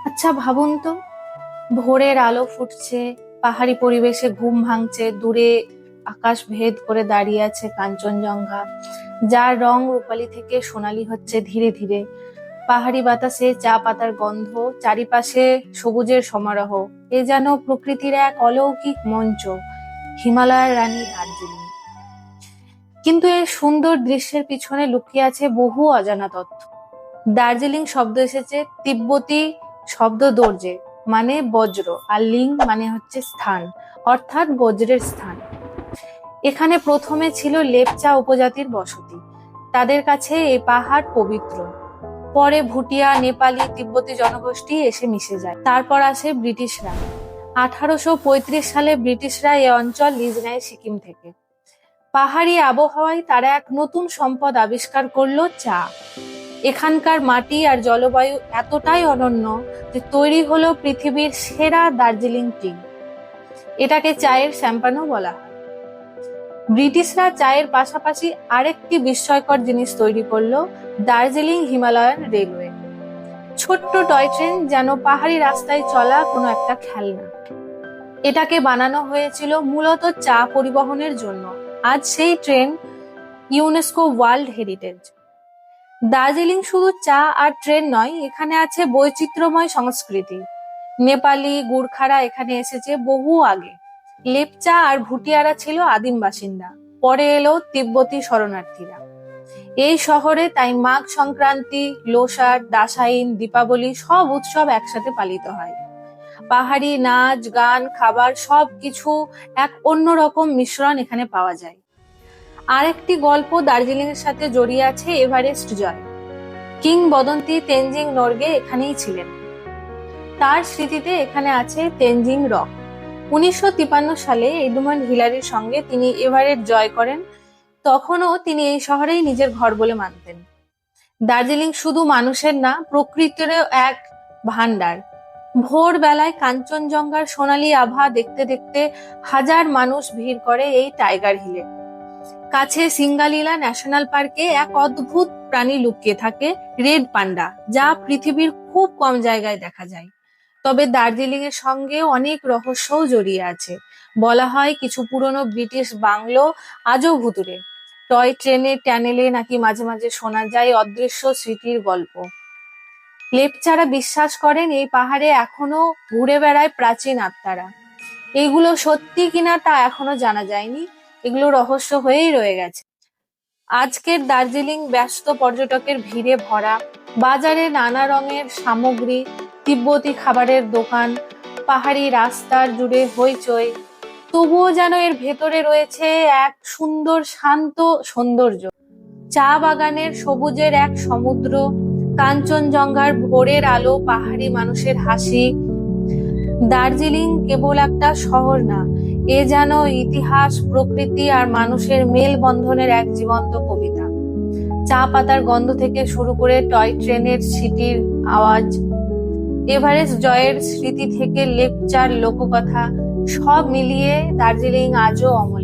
আচ্ছা ভাবুন তো, ভোরের আলো ফুটছে, পাহাড়ি পরিবেশে ঘুম ভাঙছে, দূরে আকাশ ভেদ করে দাঁড়িয়ে আছে কাঞ্চনজঙ্ঘা, যার রং রূপালি থেকে সোনালী হচ্ছে ধীরে ধীরে। পাহাড়ি বাতাসে চা পাতার গন্ধ, চারিপাশে সবুজের সমারোহ। এ যেন প্রকৃতির এক অলৌকিক মঞ্চ, হিমালয়ের রানী দার্জিলিং। কিন্তু এই সুন্দর দৃশ্যের পিছনে লুকিয়ে আছে বহু অজানা তথ্য। দার্জিলিং শব্দ এসেছে তিব্বতী শব্দ দর্জে, মানে বজ্র, আর লিং মানে হচ্ছে স্থান, অর্থাৎ বজ্রের স্থান। এখানে প্রথমে ছিল লেপচা উপজাতির বসতি। তাদের কাছে এই পাহাড় পবিত্র। পরে ভুটিয়া, নেপালি, তিব্বতী জনগোষ্ঠী এসে মিশে যায়। তারপর আসে ব্রিটিশরা। 1835 সালে ব্রিটিশরা এই অঞ্চল লিজ নেয় সিকিম থেকে। পাহাড়ি আবহাওয়ায় তারা এক নতুন সম্পদ আবিষ্কার করলো, চা। এখানকার মাটি আর জলবায়ু এতটাই অনন্য যে তৈরি হলো পৃথিবীর সেরা দার্জিলিং টি। এটাকে চায়ের শ্যাম্পেনও বলা হয়। ব্রিটিশরা চায়ের পাশাপাশি আরেকটি বিস্ময়কর জিনিস তৈরি করলো, দার্জিলিং হিমালয়ান রেলওয়ে। ছোট্ট টয় ট্রেন, যেন পাহাড়ি রাস্তায় চলা কোনো একটা খেলনা। এটাকে বানানো হয়েছিল মূলত চা পরিবহনের জন্য। আজ সেই train UNESCO world heritage. Darjeeling শুধু চা আর ট্রেন নয়, এখানে আছে বৈচিত্র্যময় সংস্কৃতি। নেপালি, গুর্খারা এখানে এসেছে বহু আগে। লেপচা আর ভুটিয়ারা ছিল আদিম বাসিন্দা। পরে এলো তিব্বতী শরণার্থীরা। এই শহরে তাই মাঘ সংক্রান্তি, লোসার, দাসাইন, দীপাবলি সব উৎসব একসাথে পালিত হয়। পাহাড়ি নাচ, গান, খাবার সবকিছু এক অন্যরকম মিশ্রণ এখানে পাওয়া যায়। আরেকটি গল্প দার্জিলিং এর সাথে জড়িয়ে আছে এভারেস্ট জয়। কিংবদন্তি তেনজিং নোরগে এখানেই ছিলেন। তার স্মৃতিতে এখানে আছে তেনজিং রক। 1953 সালে এডমন্ড হিলারির সঙ্গে তিনি এভারেস্ট জয় করেন। তখনও তিনি এই শহরেই নিজের ঘর বলে মানতেন। দার্জিলিং শুধু মানুষের না, প্রকৃতিরও এক ভান্ডার। ভোর বেলায় কাঞ্চনজঙ্ঘার সোনালী আভা দেখতে দেখতে হাজার মানুষ ভিড় করে এই টাইগার হিলে। কাছে সিঙ্গালীলা ন্যাশনাল পার্কে এক অদ্ভুত প্রাণী লুকিয়ে থাকে, রেড পান্ডা, যা পৃথিবীর খুব কম জায়গায় দেখা যায়। তবে দার্জিলিং এর সঙ্গে অনেক রহস্যও জড়িয়ে আছে। বলা হয় কিছু পুরনো ব্রিটিশ বাংলো আজও ভুতুড়ে। টয় ট্রেনে ট্যানেলে নাকি মাঝে মাঝে শোনা যায় অদৃশ্য স্মৃতির গল্প। লেপচারা বিশ্বাস করেন এই পাহাড়ে এখনো ঘুরে বেড়ায় প্রাচীন আত্মারা। এইগুলো সত্যি কিনা তা এখনো জানা যায়নি, এগুলো রহস্য হয়েই রয়ে গেছে। আজকের দার্জিলিং ব্যস্ত পর্যটকের ভিড়ে ভরা। বাজারে নানা রঙের সামগ্রী, তিব্বতী খাবারের দোকান, পাহাড়ি রাস্তার জুড়ে হইচই। তবুও যেন এর ভেতরে রয়েছে এক সুন্দর শান্ত সৌন্দর্য। চা বাগানের সবুজের এক সমুদ্র, কাঞ্চনজঙ্ঘার ভোরের আলো, পাহাড়ি মানুষের হাসি। দার্জিলিং কেবল একটা শহর না, এ যেন ইতিহাস, প্রকৃতি আর মানুষের মেলবন্ধনের এক জীবন্ত কবিতা। চা পাতার গন্ধ থেকে শুরু করে টয় ট্রেনের সিটির আওয়াজ, এভারেস্ট জয়ের স্মৃতি থেকে লেপচার লোককথা, সব মিলিয়ে দার্জিলিং আজও অমর।